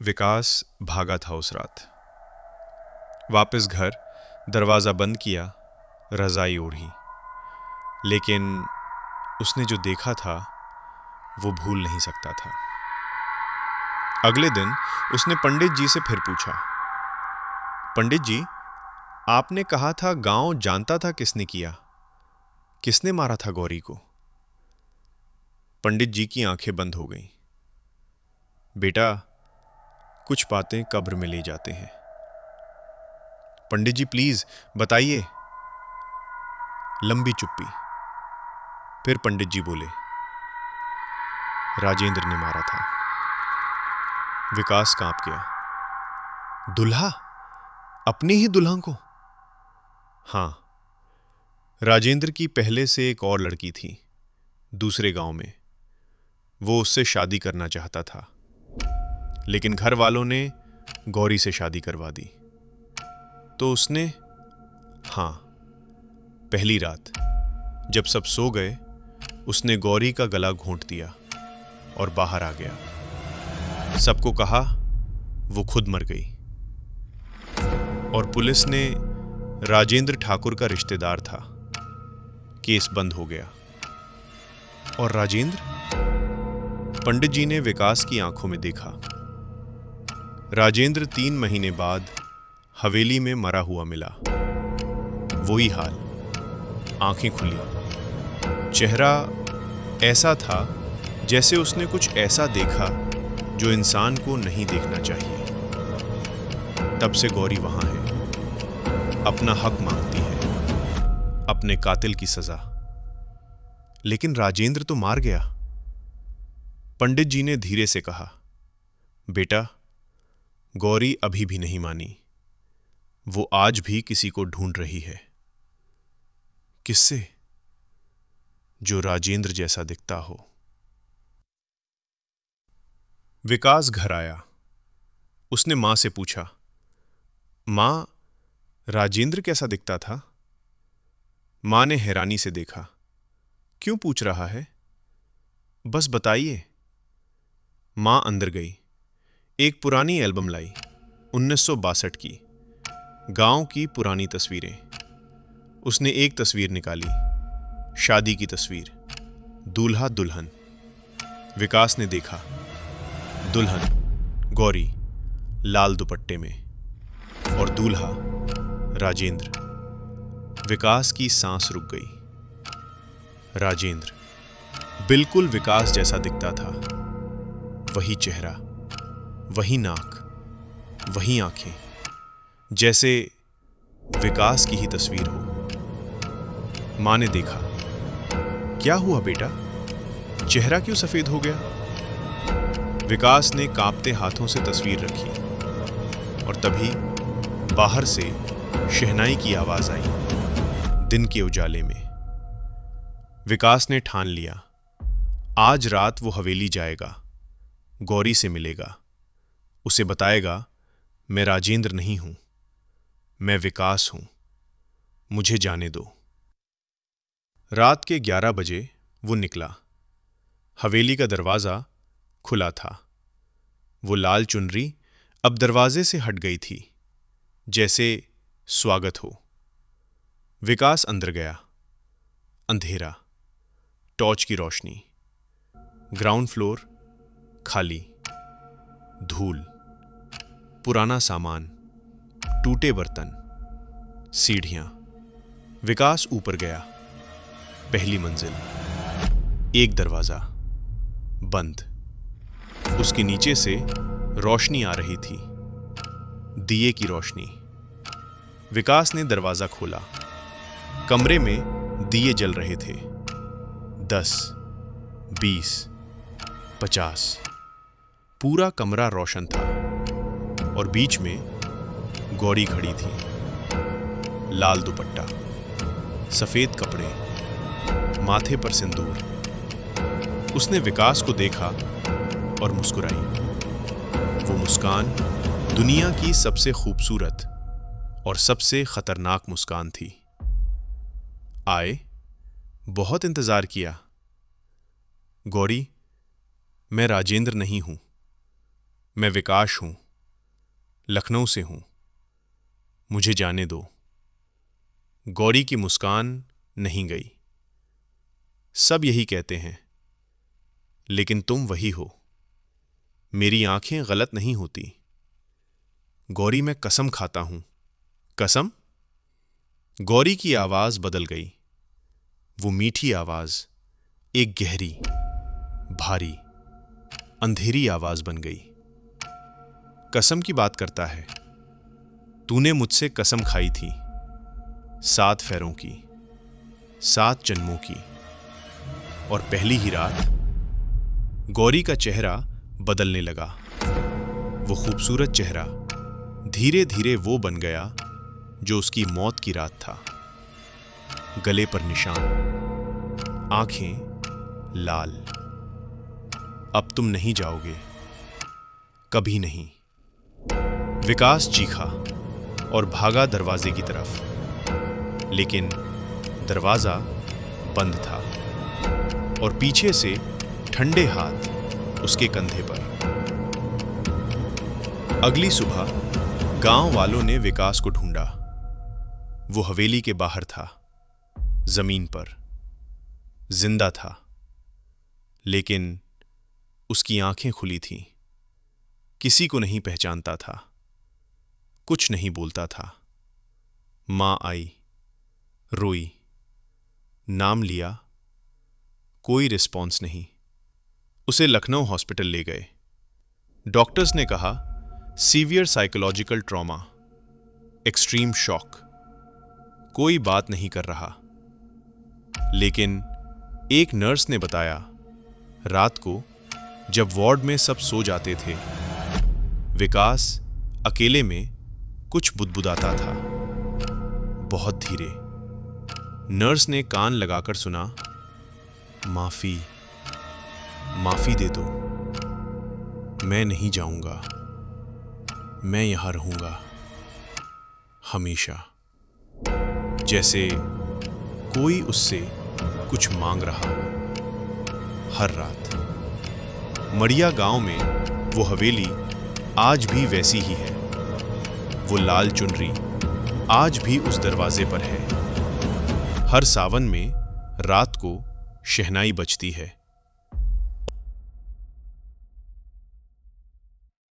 विकास भागा था उस रात। वापस घर दरवाज़ा बंद किया, रज़ाई ओढ़ी, लेकिन उसने जो देखा था वो भूल नहीं सकता था। अगले दिन उसने पंडित जी से फिर पूछा, पंडित जी, आपने कहा था गांव जानता था किसने किया, किसने मारा था गौरी को? पंडित जी की आंखें बंद हो गईं। बेटा, कुछ बातें कब्र में ले जाते हैं। पंडित जी प्लीज बताइए। लंबी चुप्पी। फिर पंडित जी बोले, राजेंद्र ने मारा था। विकास कांप गया। दुल्हा? अपनी ही दुल्हन को? हां, राजेंद्र की पहले से एक और लड़की थी, दूसरे गांव में। वो उससे शादी करना चाहता था, लेकिन घर वालों ने गौरी से शादी करवा दी। तो उसने, हां, पहली रात जब सब सो गए, उसने गौरी का गला घोंट दिया और बाहर आ गया। सबको कहा वो खुद मर गई। और पुलिस ने राजेंद्र ठाकुर का रिश्तेदार था। केस बंद हो गया। और राजेंद्र? पंडित जी ने विकास की आंखों में देखा। राजेंद्र 3 महीने बाद हवेली में मरा हुआ मिला। वही हाल, आंखें खुली, चेहरा ऐसा था जैसे उसने कुछ ऐसा देखा जो इंसान को नहीं देखना चाहिए। तब से गौरी वहां है, अपना हक मांगती है, अपने कातिल की सजा। लेकिन राजेंद्र तो मार गया। पंडित जी ने धीरे से कहा, बेटा, गौरी अभी भी नहीं मानी। वो आज भी किसी को ढूंढ रही है। किससे? जो राजेंद्र जैसा दिखता हो। विकास घर आया। उसने मां से पूछा, मां, राजेंद्र कैसा दिखता था? मां ने हैरानी से देखा। क्यों पूछ रहा है? बस बताइए। मां अंदर गई। एक पुरानी एल्बम लाई, 1962 की, गांव की पुरानी तस्वीरें। उसने एक तस्वीर निकाली, शादी की तस्वीर, दूल्हा दुल्हन। विकास ने देखा, दुल्हन गौरी लाल दुपट्टे में और दूल्हा राजेंद्र। विकास की सांस रुक गई। राजेंद्र बिल्कुल विकास जैसा दिखता था। वही चेहरा, वही नाक, वही आंखें, जैसे विकास की ही तस्वीर हो। मां ने देखा। क्या हुआ बेटा? चेहरा क्यों सफेद हो गया? विकास ने कांपते हाथों से तस्वीर रखी और तभी बाहर से शहनाई की आवाज आई, दिन के उजाले में। विकास ने ठान लिया, आज रात वो हवेली जाएगा, गौरी से मिलेगा, उसे बताएगा, मैं राजेंद्र नहीं हूं, मैं विकास हूं, मुझे जाने दो। रात के 11 बजे वो निकला। हवेली का दरवाजा खुला था। वो लाल चुनरी अब दरवाजे से हट गई थी, जैसे स्वागत हो। विकास अंदर गया। अंधेरा, टॉर्च की रोशनी, ग्राउंड फ्लोर खाली, धूल, पुराना सामान, टूटे बर्तन, सीढ़ियां। विकास ऊपर गया। पहली मंजिल, एक दरवाजा बंद। उसके नीचे से रोशनी आ रही थी, दिए की रोशनी। विकास ने दरवाजा खोला। कमरे में दिए जल रहे थे, 10, 20, 50। पूरा कमरा रोशन था और बीच में गौरी खड़ी थी। लाल दुपट्टा, सफेद कपड़े, माथे पर सिंदूर। उसने विकास को देखा और मुस्कुराई। वो मुस्कान दुनिया की सबसे खूबसूरत और सबसे खतरनाक मुस्कान थी। आए, बहुत इंतजार किया। गौरी, मैं राजेंद्र नहीं हूं, मैं विकास हूं, लखनऊ से हूं, मुझे जाने दो। गौरी की मुस्कान नहीं गई। सब यही कहते हैं, लेकिन तुम वही हो। मेरी आंखें गलत नहीं होती। गौरी, मैं कसम खाता हूं। कसम? गौरी की आवाज बदल गई। वो मीठी आवाज एक गहरी, भारी, अंधेरी आवाज बन गई। कसम की बात करता है। तूने मुझसे कसम खाई थी, 7 फेरों की, 7 जन्मों की। और पहली ही रात गौरी का चेहरा बदलने लगा। वो खूबसूरत चेहरा धीरे धीरे वो बन गया जो उसकी मौत की रात था। गले पर निशान, आंखें लाल। अब तुम नहीं जाओगे, कभी नहीं। विकास चीखा और भागा दरवाजे की तरफ, लेकिन दरवाजा बंद था और पीछे से ठंडे हाथ उसके कंधे पर। अगली सुबह गांव वालों ने विकास को ढूंढा। वो हवेली के बाहर था, जमीन पर, जिंदा था, लेकिन उसकी आंखें खुली थीं। किसी को नहीं पहचानता था, कुछ नहीं बोलता था। मां आई, रोई, नाम लिया, कोई रिस्पॉन्स नहीं। उसे लखनऊ हॉस्पिटल ले गए। डॉक्टर्स ने कहा, severe psychological trauma, extreme shock. कोई बात नहीं कर रहा। लेकिन एक नर्स ने बताया, रात को जब वार्ड में सब सो जाते थे, विकास अकेले में कुछ बुदबुदाता था, बहुत धीरे। नर्स ने कान लगाकर सुना, माफी, माफी दे दो, मैं नहीं जाऊंगा, मैं यहां रहूंगा हमेशा। जैसे कोई उससे कुछ मांग रहा हो। हर रात मड़िया गांव में वो हवेली आज भी वैसी ही है। वो लाल चुनरी आज भी उस दरवाजे पर है। हर सावन में रात को शहनाई बजती है।